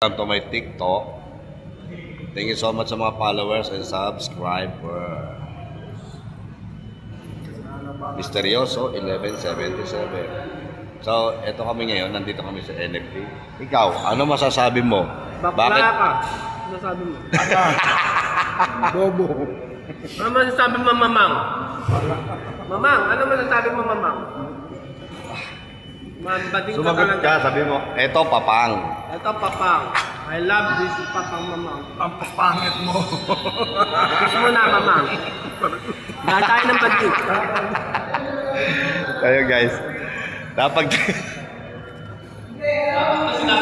Welcome to my TikTok. Thank you so much sa mga followers and subscribers. Misteryoso 1177. So, eto kami ngayon, nandito kami sa NFT. Ikaw, ano masasabi mo? Bakla ka. Ano sabi mo? Bobo. Ano masasabi mo, mamang? Mamang, ano masasabi mo, mamang? Bading Sumagot talaga. ka, sabi mo, eto papang. Ito, papang. I love this papang, mamang. Ang papangit mo. Kiss mo na, mamang. Dahil tayo ng bading. Tayo guys. Dapat Hindi na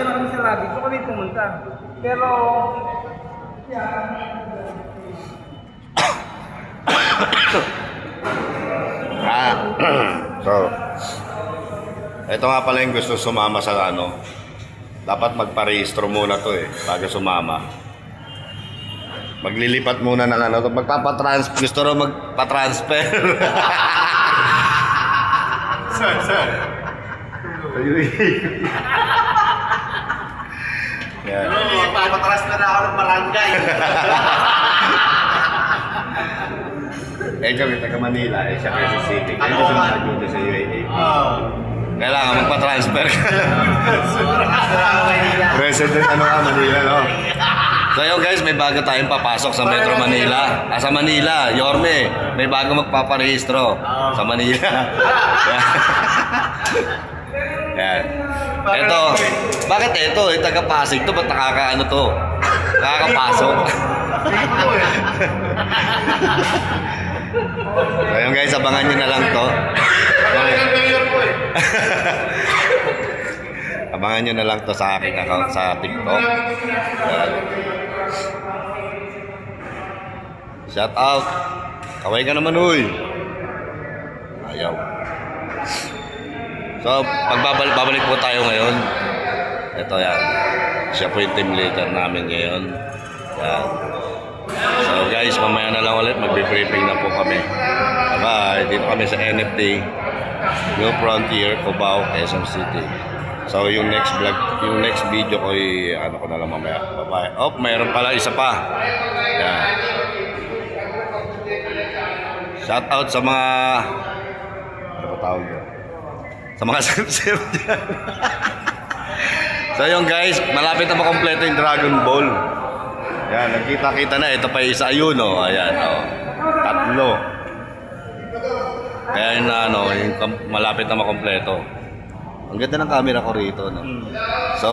kami sa lobby. Doon kami pumunta. Pero... So, ito nga pala yung gusto sumama sa ano. Dapat magparehistro muna to bago sumama. Maglilipat muna ng ano, gusto rin magpa-transfer. Sir. Yan. Patras na ako ng barangay. Kami taga Manila, siya Quezon City. Kaya gusto makajuto sa UAE. Kailangan magpa-transfer ka. Resident Manila, no? So yun guys, may bago tayong papasok sa Metro Manila. Sa Manila, Yorme, may bago magpaparehistro sa Manila. Yan. Ito, bakit ito? Taga-Pasig to, ba't nakakaano to? Nakakapasok. So yun guys, abangan nyo na lang to. Abangan nyo na lang to sa aking account sa TikTok. Shout out. Kaway ka naman, uy. Ayaw. So, babalik po tayo ngayon. Ito yan. Siya po yung team leader namin ngayon. Yan. So guys, mamaya na lang ulit. Magbe-briefing na po kami. Bye-bye. Dito kami sa NFT. New Frontier, Cubao, Quezon City. So yung next vlog, yung next video ko ano ko na lang mamaya. Bye-bye. Oh, mayroon pala isa pa. Yan. Shout out sa mga ano ba tawag yun? Sa mga sip dyan. So yun guys, malapit na makompleto yung Dragon Ball. Yan, nagkita-kita na. Ito pa yung isa, ayun o. Ayan o. Tatlo. Kaya yun na ano, yung malapit na makompleto. Ang ganda ng camera ko rito, no? So,